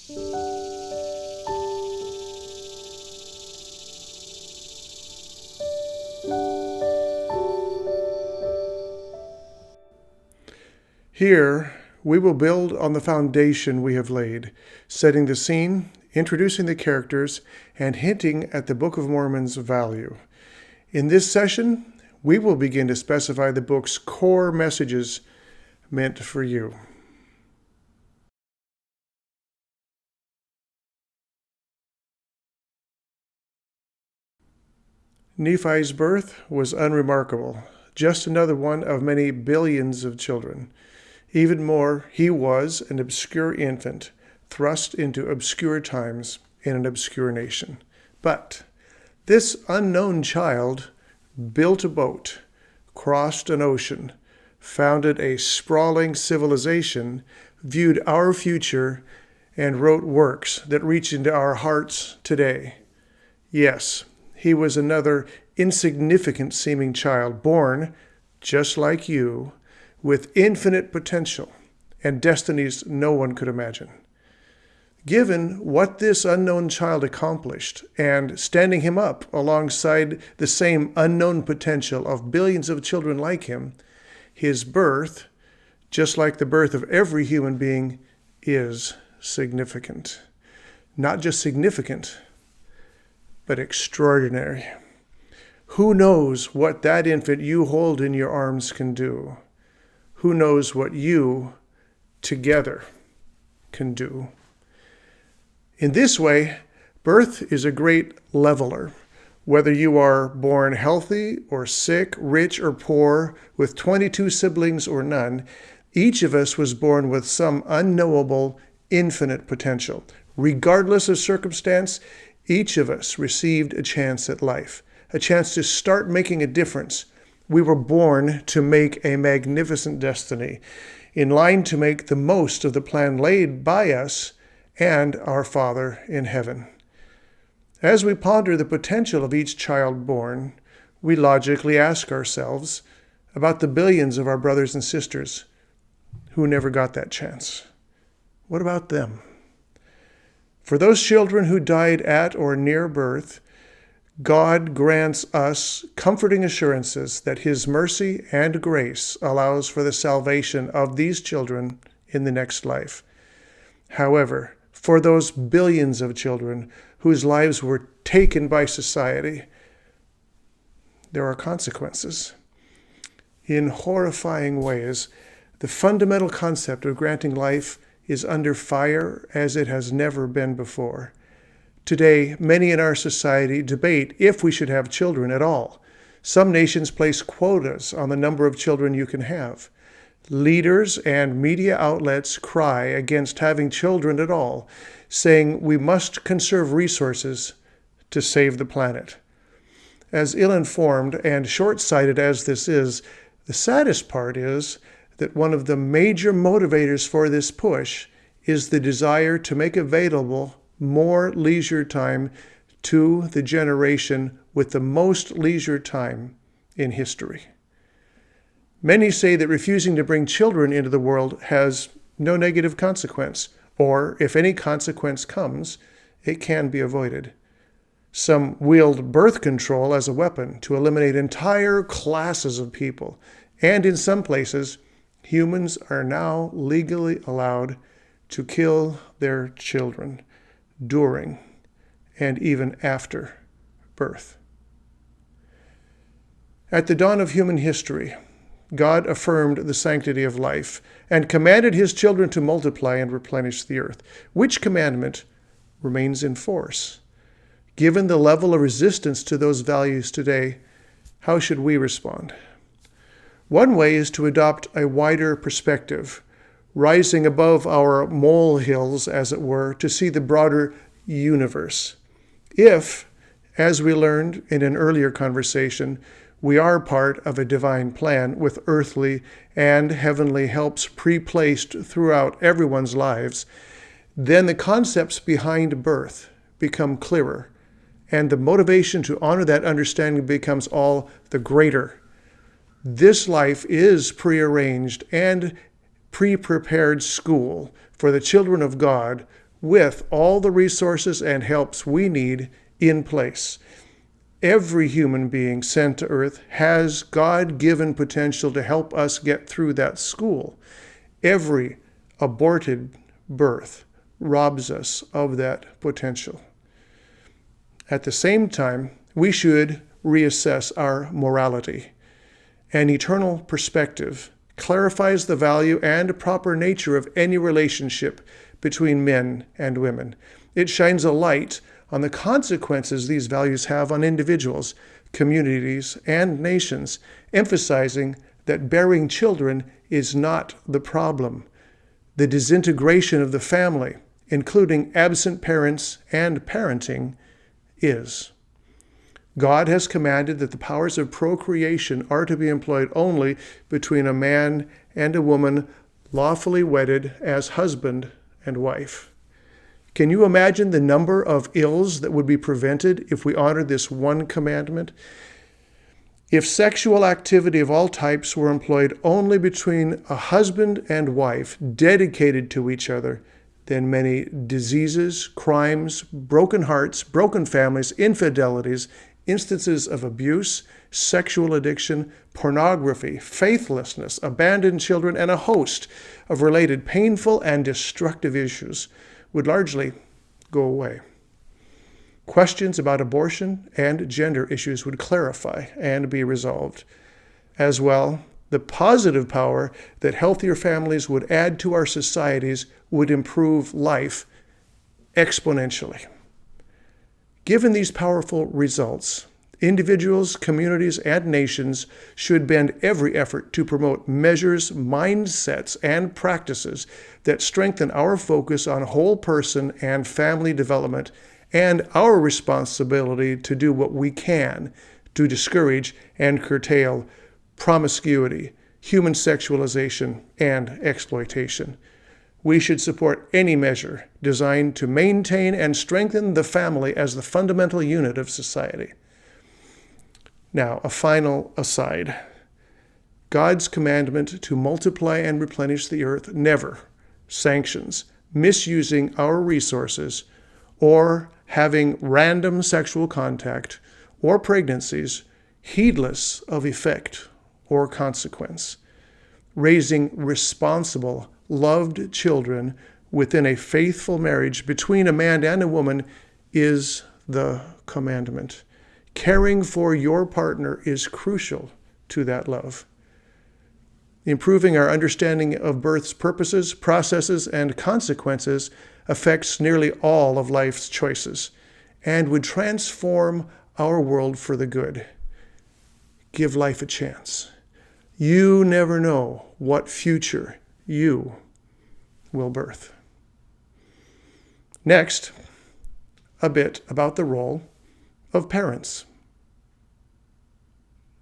Here, we will build on the foundation we have laid, setting the scene, introducing the characters, and hinting at the Book of Mormon's value. In this session, we will begin to specify the book's core messages meant for you. Nephi's birth was unremarkable, just another one of many billions of children. Even more, he was an obscure infant, thrust into obscure times in an obscure nation. But this unknown child built a boat, crossed an ocean, founded a sprawling civilization, viewed our future, and wrote works that reach into our hearts today. Yes, he was another insignificant-seeming child, born, just like you, with infinite potential and destinies no one could imagine. Given what this unknown child accomplished, and standing him up alongside the same unknown potential of billions of children like him, his birth, just like the birth of every human being, is significant. Not just significant, but extraordinary. Who knows what that infant you hold in your arms can do? Who knows what you, together, can do? In this way, birth is a great leveler. Whether you are born healthy or sick, rich or poor, with 22 siblings or none, each of us was born with some unknowable, infinite potential. Regardless of circumstance, each of us received a chance at life, a chance to start making a difference. We were born to make a magnificent destiny, in line to make the most of the plan laid by us and our Father in heaven. As we ponder the potential of each child born, we logically ask ourselves about the billions of our brothers and sisters who never got that chance. What about them? For those children who died at or near birth, God grants us comforting assurances that His mercy and grace allows for the salvation of these children in the next life. However, for those billions of children whose lives were taken by society, there are consequences. In horrifying ways, the fundamental concept of granting life is under fire as it has never been before. Today, many in our society debate if we should have children at all. Some nations place quotas on the number of children you can have. Leaders and media outlets cry against having children at all, saying we must conserve resources to save the planet. As ill-informed and short-sighted as this is, the saddest part is that one of the major motivators for this push is the desire to make available more leisure time to the generation with the most leisure time in history. Many say that refusing to bring children into the world has no negative consequence, or if any consequence comes, it can be avoided. Some wield birth control as a weapon to eliminate entire classes of people, and in some places, humans are now legally allowed to kill their children during and even after birth. At the dawn of human history, God affirmed the sanctity of life and commanded His children to multiply and replenish the earth, which commandment remains in force. Given the level of resistance to those values today, how should we respond? One way is to adopt a wider perspective, rising above our molehills, as it were, to see the broader universe. If, as we learned in an earlier conversation, we are part of a divine plan with earthly and heavenly helps pre-placed throughout everyone's lives, then the concepts behind birth become clearer, and the motivation to honor that understanding becomes all the greater. This life is prearranged and pre-prepared school for the children of God, with all the resources and helps we need in place. Every human being sent to earth has God-given potential to help us get through that school. Every aborted birth robs us of that potential. At the same time, we should reassess our morality. An eternal perspective clarifies the value and proper nature of any relationship between men and women. It shines a light on the consequences these values have on individuals, communities, and nations, emphasizing that bearing children is not the problem. The disintegration of the family, including absent parents and parenting, is. God has commanded that the powers of procreation are to be employed only between a man and a woman lawfully wedded as husband and wife. Can you imagine the number of ills that would be prevented if we honored this one commandment? If sexual activity of all types were employed only between a husband and wife dedicated to each other, then many diseases, crimes, broken hearts, broken families, infidelities, instances of abuse, sexual addiction, pornography, faithlessness, abandoned children, and a host of related painful and destructive issues would largely go away. Questions about abortion and gender issues would clarify and be resolved. As well, the positive power that healthier families would add to our societies would improve life exponentially. Given these powerful results, individuals, communities, and nations should bend every effort to promote measures, mindsets, and practices that strengthen our focus on whole person and family development and our responsibility to do what we can to discourage and curtail promiscuity, human sexualization, and exploitation. We should support any measure designed to maintain and strengthen the family as the fundamental unit of society. Now, a final aside. God's commandment to multiply and replenish the earth never sanctions misusing our resources or having random sexual contact or pregnancies heedless of effect or consequence. Raising responsible, loved children within a faithful marriage between a man and a woman is the commandment. Caring for your partner is crucial to that love. Improving our understanding of birth's purposes, processes, and consequences affects nearly all of life's choices and would transform our world for the good. Give life a chance. You never know what future you will birth. Next, a bit about the role of parents.